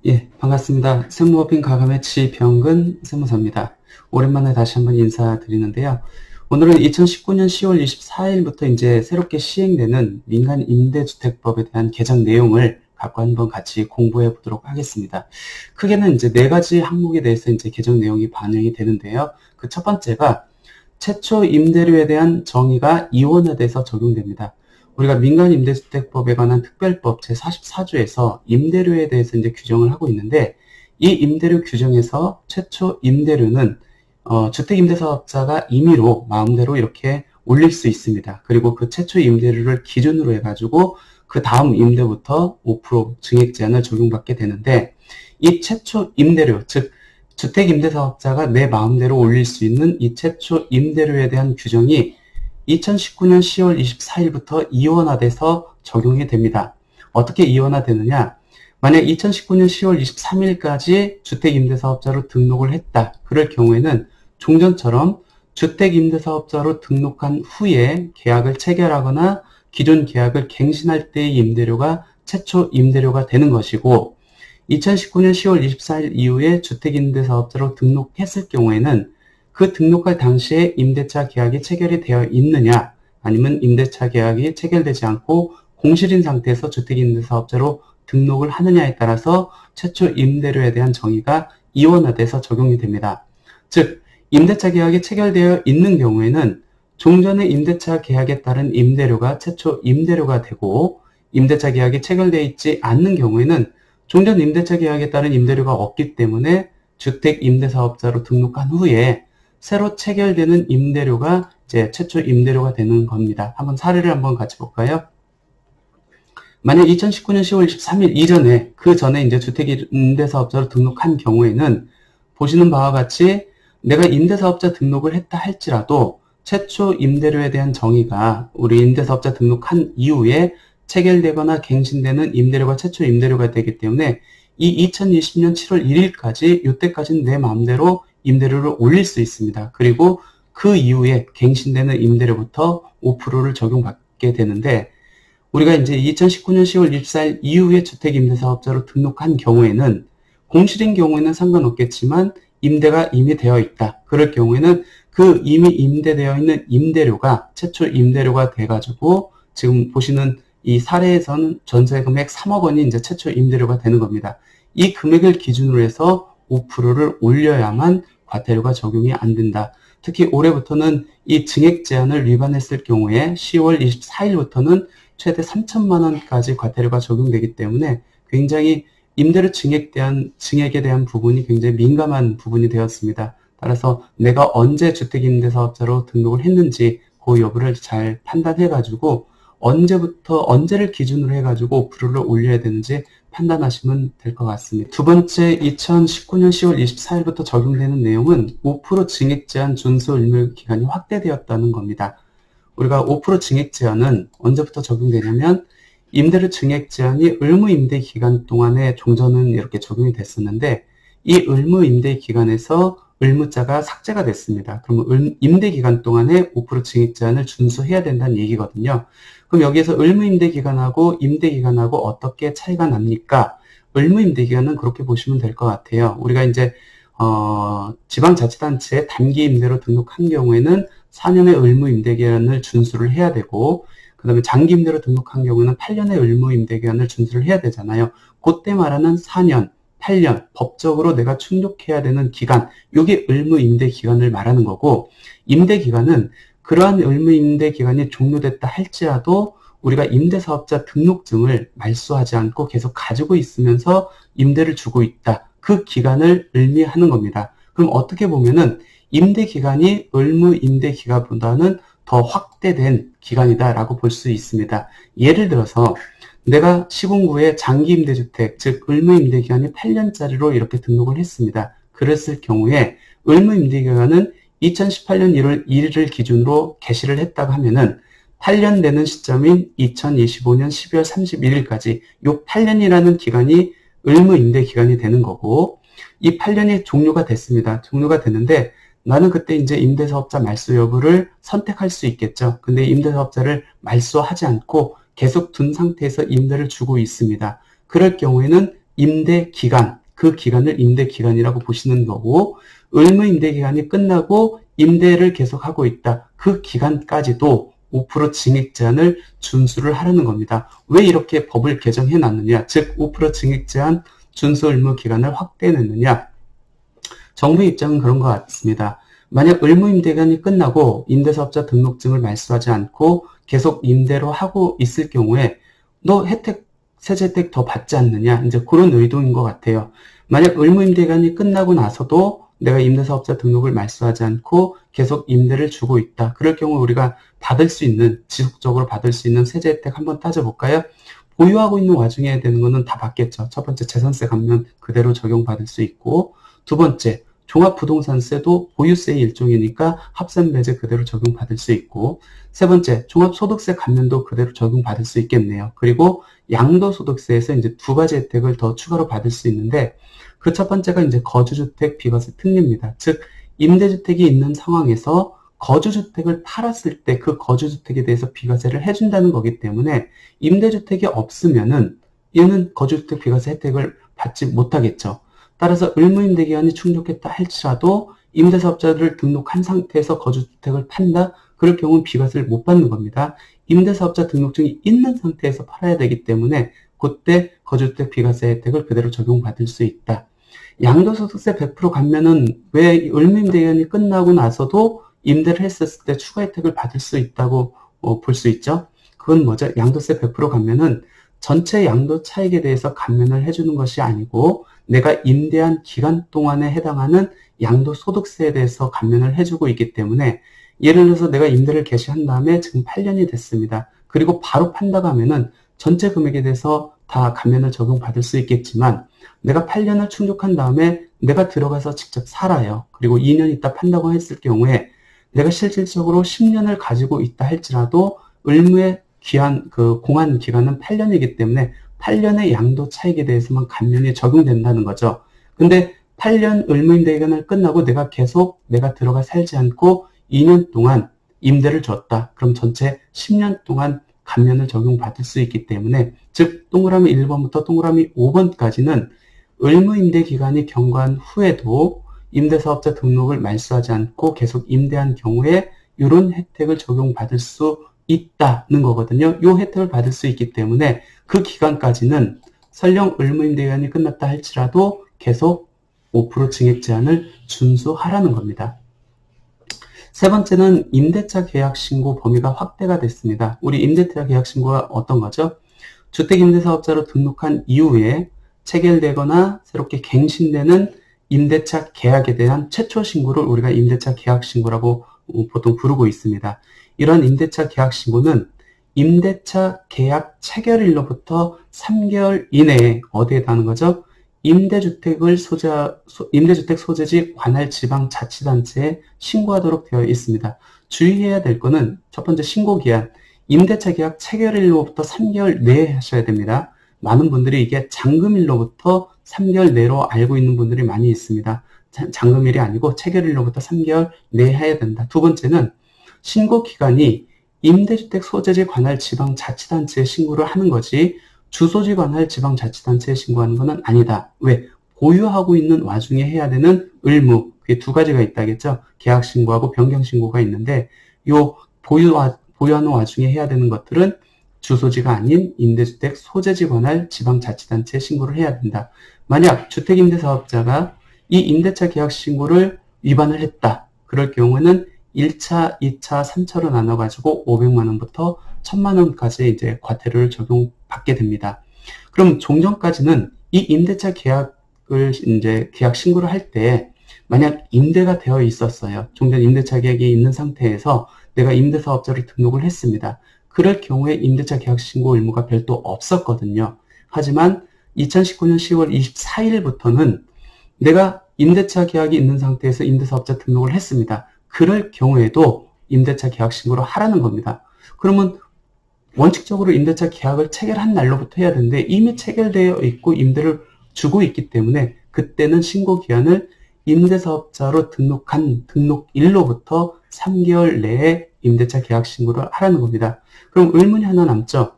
예, 반갑습니다. 세무법인 가감의 지병근 세무사입니다. 오랜만에 다시 한번 인사드리는데요. 오늘은 2019년 10월 24일부터 이제 새롭게 시행되는 민간 임대주택법에 대한 개정 내용을 갖고 한번 같이 공부해 보도록 하겠습니다. 크게는 이제 네 가지 항목에 대해서 이제 개정 내용이 반영이 되는데요. 그 첫 번째가 최초 임대료에 대한 정의가 이원화돼서 적용됩니다. 우리가 민간임대주택법에 관한 특별법 제44조에서 임대료에 대해서 이제 규정을 하고 있는데, 이 임대료 규정에서 최초 임대료는 주택임대사업자가 임의로 마음대로 이렇게 올릴 수 있습니다. 그리고 그 최초 임대료를 기준으로 해가지고 그 다음 임대부터 5% 증액 제한을 적용받게 되는데, 이 최초 임대료, 즉 주택임대사업자가 내 마음대로 올릴 수 있는 이 최초 임대료에 대한 규정이 2019년 10월 24일부터 이원화돼서 적용이 됩니다. 어떻게 이원화되느냐? 만약 2019년 10월 23일까지 주택임대사업자로 등록을 했다. 그럴 경우에는 종전처럼 주택임대사업자로 등록한 후에 계약을 체결하거나 기존 계약을 갱신할 때의 임대료가 최초 임대료가 되는 것이고, 2019년 10월 24일 이후에 주택임대사업자로 등록했을 경우에는 그 등록할 당시에 임대차 계약이 체결이 되어 있느냐, 아니면 임대차 계약이 체결되지 않고 공실인 상태에서 주택임대사업자로 등록을 하느냐에 따라서 최초 임대료에 대한 정의가 이원화돼서 적용이 됩니다. 즉, 임대차 계약이 체결되어 있는 경우에는 종전의 임대차 계약에 따른 임대료가 최초 임대료가 되고, 임대차 계약이 체결되어 있지 않는 경우에는 종전 임대차 계약에 따른 임대료가 없기 때문에 주택임대사업자로 등록한 후에 새로 체결되는 임대료가 이제 최초 임대료가 되는 겁니다. 한번 사례를 한번 같이 볼까요? 만약 2019년 10월 23일 이전에, 그 전에 이제 주택임대사업자로 등록한 경우에는 보시는 바와 같이 내가 임대사업자 등록을 했다 할지라도 최초 임대료에 대한 정의가 우리 임대사업자 등록한 이후에 체결되거나 갱신되는 임대료가 최초 임대료가 되기 때문에 이 2020년 7월 1일까지 이때까지는 내 마음대로 임대료를 올릴 수 있습니다. 그리고 그 이후에 갱신되는 임대료부터 5%를 적용받게 되는데, 우리가 이제 2019년 10월 24일 이후에 주택임대사업자로 등록한 경우에는 공실인 경우에는 상관없겠지만 임대가 이미 되어 있다. 그럴 경우에는 그 이미 임대되어 있는 임대료가 최초 임대료가 돼가지고 지금 보시는 이 사례에서는 전세 금액 3억 원이 이제 최초 임대료가 되는 겁니다. 이 금액을 기준으로 해서 5%를 올려야만 과태료가 적용이 안 된다. 특히 올해부터는 이 증액 제한을 위반했을 경우에 10월 24일부터는 최대 3천만 원까지 과태료가 적용되기 때문에 굉장히 임대료 증액에 대한 부분이 굉장히 민감한 부분이 되었습니다. 따라서 내가 언제 주택임대사업자로 등록을 했는지 그 여부를 잘 판단해가지고 언제를 기준으로 해가지고 5%를 올려야 되는지 판단하시면 될 것 같습니다. 두 번째, 2019년 10월 24일부터 적용되는 내용은 5% 증액 제한 준수 의무 기간이 확대되었다는 겁니다. 우리가 5% 증액 제한은 언제부터 적용되냐면 임대료 증액 제한이 의무 임대 기간 동안에 종전은 이렇게 적용이 됐었는데, 이 의무 임대 기간에서 의무자가 삭제가 됐습니다. 그러면 임대 기간 동안에 5% 증액 제한을 준수해야 된다는 얘기거든요. 그럼 여기에서 의무 임대 기간하고 임대 기간하고 어떻게 차이가 납니까? 의무 임대 기간은 그렇게 보시면 될 것 같아요. 우리가 이제 지방자치단체에 단기 임대로 등록한 경우에는 4년의 의무 임대 기간을 준수를 해야 되고, 그 다음에 장기 임대로 등록한 경우에는 8년의 의무 임대 기간을 준수를 해야 되잖아요. 그때 말하는 4년, 8년 법적으로 내가 충족해야 되는 기간, 이게 의무 임대 기간을 말하는 거고, 임대 기간은 그러한 의무 임대 기간이 종료됐다 할지라도 우리가 임대사업자 등록증을 말소하지 않고 계속 가지고 있으면서 임대를 주고 있다. 그 기간을 의미하는 겁니다. 그럼 어떻게 보면은 임대 기간이 의무 임대 기간보다는 더 확대된 기간이다라고 볼 수 있습니다. 예를 들어서 내가 시군구에 장기 임대주택, 즉 의무 임대 기간이 8년짜리로 이렇게 등록을 했습니다. 그랬을 경우에 의무 임대 기간은 2018년 1월 1일을 기준으로 개시를 했다고 하면은 8년 되는 시점인 2025년 12월 31일까지 이 8년이라는 기간이 의무 임대 기간이 되는 거고, 이 8년이 종료가 됐습니다. 종료가 됐는데 나는 그때 이제 임대사업자 말소 여부를 선택할 수 있겠죠. 근데 임대사업자를 말소하지 않고 계속 둔 상태에서 임대를 주고 있습니다. 그럴 경우에는 임대 기간, 그 기간을 임대 기간이라고 보시는 거고, 의무 임대 기간이 끝나고 임대를 계속하고 있다. 그 기간까지도 5% 증액 제한을 준수를 하라는 겁니다. 왜 이렇게 법을 개정해 놨느냐? 즉 5% 증액 제한 준수 의무 기간을 확대했느냐? 정부의 입장은 그런 것 같습니다. 만약 의무 임대 기간이 끝나고 임대사업자 등록증을 말소하지 않고 계속 임대로 하고 있을 경우에 너 세제 혜택 더 받지 않느냐? 이제 그런 의도인 것 같아요. 만약 의무 임대 기간이 끝나고 나서도 내가 임대사업자 등록을 말소하지 않고 계속 임대를 주고 있다. 그럴 경우 우리가 받을 수 있는, 지속적으로 받을 수 있는 세제 혜택 한번 따져볼까요? 보유하고 있는 와중에 해야 되는 거는 다 받겠죠. 첫 번째 재산세 감면 그대로 적용받을 수 있고, 두 번째 종합부동산세도 보유세의 일종이니까 합산배제 그대로 적용받을 수 있고, 세 번째 종합소득세 감면도 그대로 적용받을 수 있겠네요. 그리고 양도소득세에서 이제 두 가지 혜택을 더 추가로 받을 수 있는데, 그 첫 번째가 이제 거주주택 비과세 특례입니다. 즉 임대주택이 있는 상황에서 거주주택을 팔았을 때 그 거주주택에 대해서 비과세를 해준다는 거기 때문에 임대주택이 없으면은 얘는 거주주택 비과세 혜택을 받지 못하겠죠. 따라서 의무임대기간이 충족했다 할지라도 임대사업자를 등록한 상태에서 거주주택을 판다? 그럴 경우는 비과세를 못 받는 겁니다. 임대사업자 등록증이 있는 상태에서 팔아야 되기 때문에 그때 거주주택 비과세 혜택을 그대로 적용받을 수 있다. 양도소득세 100% 감면은 왜 의무임대기간이 끝나고 나서도 임대를 했었을 때 추가 혜택을 받을 수 있다고 볼 수 있죠. 그건 뭐죠? 양도세 100% 감면은 전체 양도 차익에 대해서 감면을 해주는 것이 아니고 내가 임대한 기간 동안에 해당하는 양도소득세에 대해서 감면을 해주고 있기 때문에, 예를 들어서 내가 임대를 개시한 다음에 지금 8년이 됐습니다. 그리고 바로 판다고 하면은 전체 금액에 대해서 다 감면을 적용받을 수 있겠지만, 내가 8년을 충족한 다음에 내가 들어가서 직접 살아요. 그리고 2년 있다 판다고 했을 경우에 내가 실질적으로 10년을 가지고 있다 할지라도 의무의 공한 기간은 8년이기 때문에 8년의 양도 차익에 대해서만 감면이 적용된다는 거죠. 근데 8년 의무임대 기간을 끝나고 내가 들어가 살지 않고 2년 동안 임대를 줬다. 그럼 전체 10년 동안 감면을 적용받을 수 있기 때문에, 즉 동그라미 1번부터 동그라미 5번까지는 의무임대 기간이 경과한 후에도 임대사업자 등록을 말소하지 않고 계속 임대한 경우에 이런 혜택을 적용받을 수 있다는 거거든요. 이 혜택을 받을 수 있기 때문에 그 기간까지는 설령 의무임대 기간이 끝났다 할지라도 계속 5% 증액 제한을 준수하라는 겁니다. 세 번째는 임대차 계약 신고 범위가 확대가 됐습니다. 우리 임대차 계약 신고가 어떤 거죠? 주택임대사업자로 등록한 이후에 체결되거나 새롭게 갱신되는 임대차 계약에 대한 최초 신고를 우리가 임대차 계약 신고라고 보통 부르고 있습니다. 이러한 임대차 계약 신고는 임대차 계약 체결일로부터 3개월 이내에 어디에 다는 거죠? 임대주택 소재지 관할 지방자치단체에 신고하도록 되어 있습니다. 주의해야 될 거는 첫 번째 신고기한, 임대차 계약 체결일로부터 3개월 내에 하셔야 됩니다. 많은 분들이 이게 잔금일로부터 3개월 내로 알고 있는 분들이 많이 있습니다. 잔금일이 아니고 체결일로부터 3개월 내에 해야 된다. 두 번째는 신고기간이 임대주택 소재지 관할 지방자치단체에 신고를 하는 거지 주소지 관할 지방자치단체에 신고하는 것은 아니다. 왜? 보유하고 있는 와중에 해야 되는 의무, 그게 두 가지가 있다겠죠. 계약신고하고 변경신고가 있는데 요 보유하는 와중에 해야 되는 것들은 주소지가 아닌 임대주택 소재지 관할 지방자치단체에 신고를 해야 된다. 만약 주택임대사업자가 이 임대차 계약신고를 위반을 했다. 그럴 경우에는 1차, 2차, 3차로 나눠가지고 500만 원부터 1000만 원까지 이제 과태료를 적용받게 됩니다. 그럼 종전까지는 이 임대차 계약을 이제 계약 신고를 할 때 만약 임대가 되어 있었어요. 종전 임대차 계약이 있는 상태에서 내가 임대사업자를 등록을 했습니다. 그럴 경우에 임대차 계약 신고 의무가 별도 없었거든요. 하지만 2019년 10월 24일부터는 내가 임대차 계약이 있는 상태에서 임대사업자 등록을 했습니다. 그럴 경우에도 임대차 계약 신고를 하라는 겁니다. 그러면 원칙적으로 임대차 계약을 체결한 날로부터 해야 되는데 이미 체결되어 있고 임대를 주고 있기 때문에 그때는 신고 기한을 임대사업자로 등록한 등록일로부터 3개월 내에 임대차 계약 신고를 하라는 겁니다. 그럼 의문이 하나 남죠.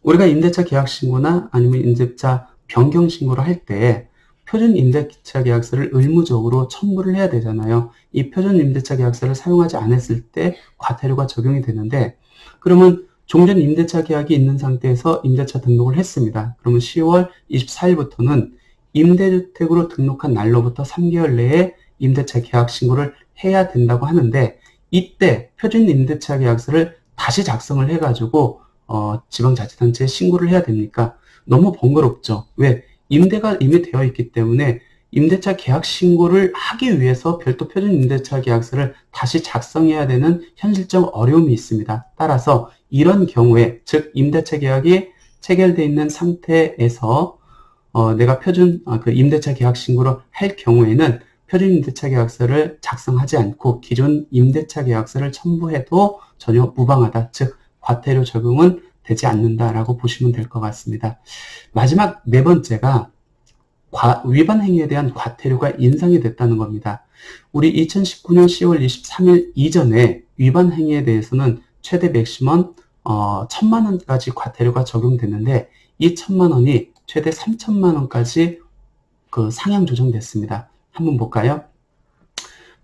우리가 임대차 계약 신고나 아니면 임대차 변경 신고를 할 때 표준 임대차 계약서를 의무적으로 첨부를 해야 되잖아요. 이 표준 임대차 계약서를 사용하지 않았을 때 과태료가 적용이 되는데, 그러면 종전 임대차 계약이 있는 상태에서 임대차 등록을 했습니다. 그러면 10월 24일부터는 임대주택으로 등록한 날로부터 3개월 내에 임대차 계약 신고를 해야 된다고 하는데, 이때 표준 임대차 계약서를 다시 작성을 해가지고 지방자치단체에 신고를 해야 됩니까? 너무 번거롭죠. 왜? 임대가 이미 되어 있기 때문에 임대차 계약 신고를 하기 위해서 별도 표준 임대차 계약서를 다시 작성해야 되는 현실적 어려움이 있습니다. 따라서 이런 경우에, 즉 임대차 계약이 체결되어 있는 상태에서 내가 그 임대차 계약 신고를 할 경우에는 표준 임대차 계약서를 작성하지 않고 기존 임대차 계약서를 첨부해도 전혀 무방하다. 즉 과태료 적용은 되지 않는다라고 보시면 될 것 같습니다. 마지막 네 번째가 위반 행위에 대한 과태료가 인상이 됐다는 겁니다. 우리 2019년 10월 23일 이전에 위반 행위에 대해서는 최대 맥시멈 1,000만 원까지 과태료가 적용됐는데, 이 1,000만 원이 최대 3,000만 원까지 그 상향 조정됐습니다. 한번 볼까요?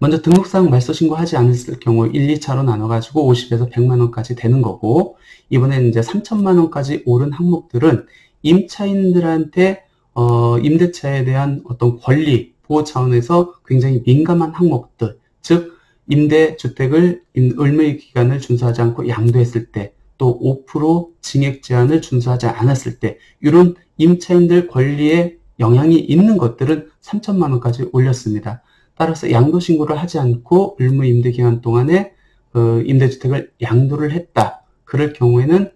먼저 등록사항 말소 신고하지 않았을 경우 1, 2차로 나눠가지고 50에서 100만 원까지 되는 거고, 이번에는 이제 3,000만 원까지 오른 항목들은 임차인들한테 임대차에 대한 어떤 권리 보호 차원에서 굉장히 민감한 항목들, 즉 임대주택을 의무의 기간을 준수하지 않고 양도했을 때, 또 5% 징액 제한을 준수하지 않았을 때, 이런 임차인들 권리에 영향이 있는 것들은 3,000만 원까지 올렸습니다. 따라서 양도 신고를 하지 않고 의무 임대 기간 동안에 임대주택을 양도를 했다. 그럴 경우에는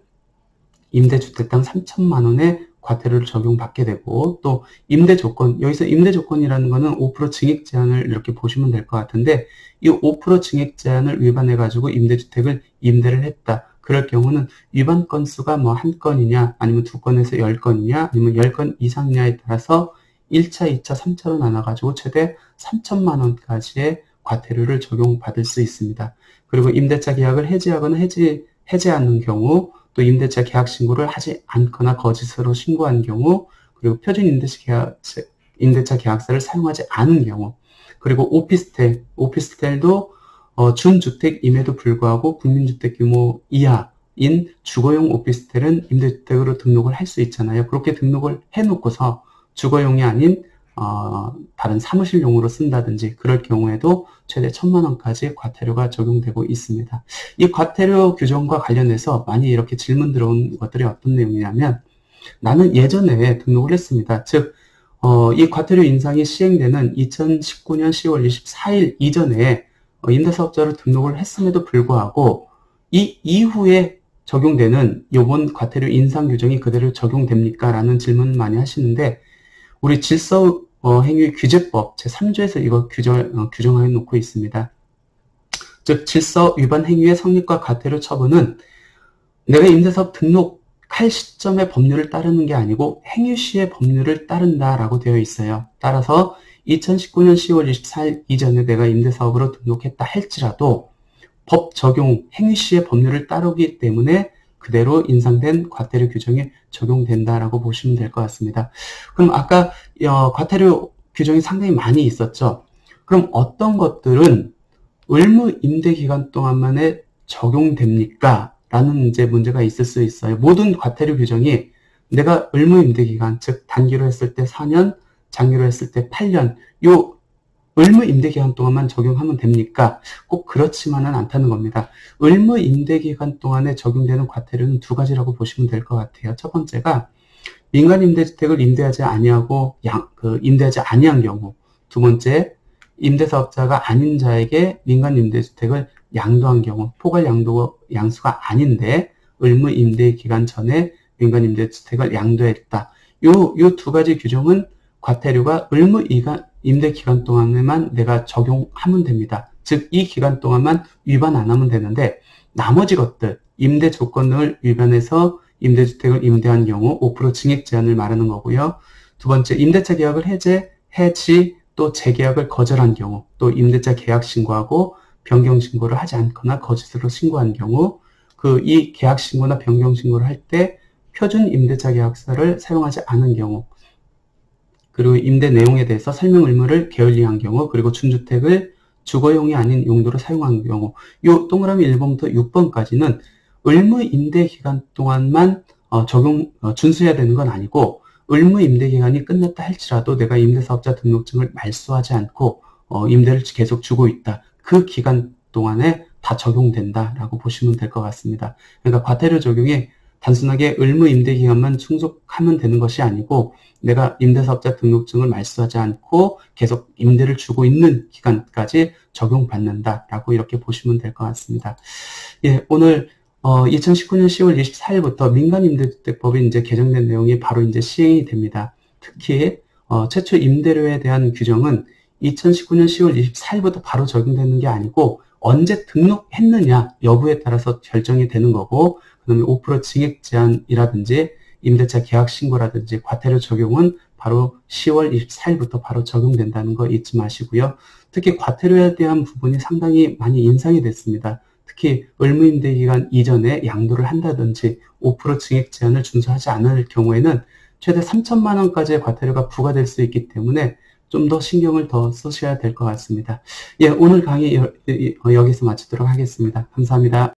임대주택당 3,000만 원의 과태료를 적용받게 되고, 또 임대조건, 여기서 임대조건이라는 거는 5% 징액 제한을 이렇게 보시면 될 것 같은데, 이 5% 징액 제한을 위반해가지고 임대주택을 임대를 했다. 그럴 경우는 위반 건수가 뭐 한 건이냐, 아니면 두 건에서 10건이냐, 아니면 10건 이상이냐에 따라서 1차, 2차, 3차로 나눠가지고 최대 3,000만 원까지의 과태료를 적용받을 수 있습니다. 그리고 임대차 계약을 해지하거나 해지하는 경우, 또 임대차 계약 신고를 하지 않거나 거짓으로 신고한 경우, 그리고 표준 임대차 계약서를 사용하지 않은 경우, 그리고 오피스텔도 준주택임에도 불구하고 국민주택 규모 이하인 주거용 오피스텔은 임대주택으로 등록을 할 수 있잖아요. 그렇게 등록을 해놓고서 주거용이 아닌 다른 사무실용으로 쓴다든지 그럴 경우에도 최대 1,000만 원까지 과태료가 적용되고 있습니다. 이 과태료 규정과 관련해서 많이 이렇게 질문 들어온 것들이 어떤 내용이냐면, 나는 예전에 등록을 했습니다. 즉 이 과태료 인상이 시행되는 2019년 10월 24일 이전에 임대사업자로 등록을 했음에도 불구하고 이 이후에 적용되는 이번 과태료 인상 규정이 그대로 적용됩니까? 라는 질문 많이 하시는데, 우리 질서행위 규제법 제3조에서 이거 규정해 놓고 있습니다. 즉 질서 위반 행위의 성립과 과태료 처분은 내가 임대사업 등록할 시점의 법률을 따르는 게 아니고 행위 시의 법률을 따른다라고 되어 있어요. 따라서 2019년 10월 24일 이전에 내가 임대사업으로 등록했다 할지라도 법 적용 행위 시의 법률을 따르기 때문에 그대로 인상된 과태료 규정이 적용된다라고 보시면 될 것 같습니다. 그럼 아까 과태료 규정이 상당히 많이 있었죠. 그럼 어떤 것들은 의무 임대 기간 동안만에 적용됩니까? 라는 이제 문제가 있을 수 있어요. 모든 과태료 규정이 내가 의무 임대 기간, 즉 단기로 했을 때 4년, 장기로 했을 때 8년, 요 의무 임대 기간 동안만 적용하면 됩니까? 꼭 그렇지만은 않다는 겁니다. 의무 임대 기간 동안에 적용되는 과태료는 두 가지라고 보시면 될 것 같아요. 첫 번째가 민간 임대주택을 임대하지 아니한 경우, 두 번째 임대사업자가 아닌 자에게 민간 임대주택을 양도한 경우, 포괄 양수가 아닌데 의무 임대 기간 전에 민간 임대주택을 양도했다. 요 두 가지 규정은 과태료가 의무 임대 기간 동안에만 내가 적용하면 됩니다. 즉 이 기간 동안만 위반 안 하면 되는데, 나머지 것들 임대 조건 등을 위반해서 임대주택을 임대한 경우 5% 징액 제한을 말하는 거고요. 두 번째, 임대차 계약을 해지 또 재계약을 거절한 경우, 또 임대차 계약 신고하고 변경 신고를 하지 않거나 거짓으로 신고한 경우, 이 계약 신고나 변경 신고를 할 때 표준 임대차 계약서를 사용하지 않은 경우, 그리고 임대 내용에 대해서 설명 의무를 게을리한 경우, 그리고 준주택을 주거용이 아닌 용도로 사용한 경우, 요 동그라미 1번부터 6번까지는 의무 임대 기간 동안만 준수해야 되는 건 아니고, 의무 임대 기간이 끝났다 할지라도 내가 임대사업자 등록증을 말소하지 않고 임대를 계속 주고 있다, 그 기간 동안에 다 적용된다라고 보시면 될 것 같습니다. 그러니까 과태료 적용이 단순하게 의무 임대 기간만 충족하면 되는 것이 아니고, 내가 임대사업자 등록증을 말소하지 않고 계속 임대를 주고 있는 기간까지 적용받는다라고 이렇게 보시면 될 것 같습니다. 예, 오늘 2019년 10월 24일부터 민간임대주택법이 이제 개정된 내용이 바로 이제 시행이 됩니다. 특히 최초 임대료에 대한 규정은 2019년 10월 24일부터 바로 적용되는 게 아니고, 언제 등록했느냐 여부에 따라서 결정이 되는 거고, 그다음에 5% 증액 제한이라든지 임대차 계약 신고라든지 과태료 적용은 바로 10월 24일부터 바로 적용된다는 거 잊지 마시고요. 특히 과태료에 대한 부분이 상당히 많이 인상이 됐습니다. 특히 의무임대기간 이전에 양도를 한다든지 5% 증액 제한을 준수하지 않을 경우에는 최대 3천만 원까지의 과태료가 부과될 수 있기 때문에 좀 더 신경을 더 쓰셔야 될 것 같습니다. 예, 오늘 강의 여기서 마치도록 하겠습니다. 감사합니다.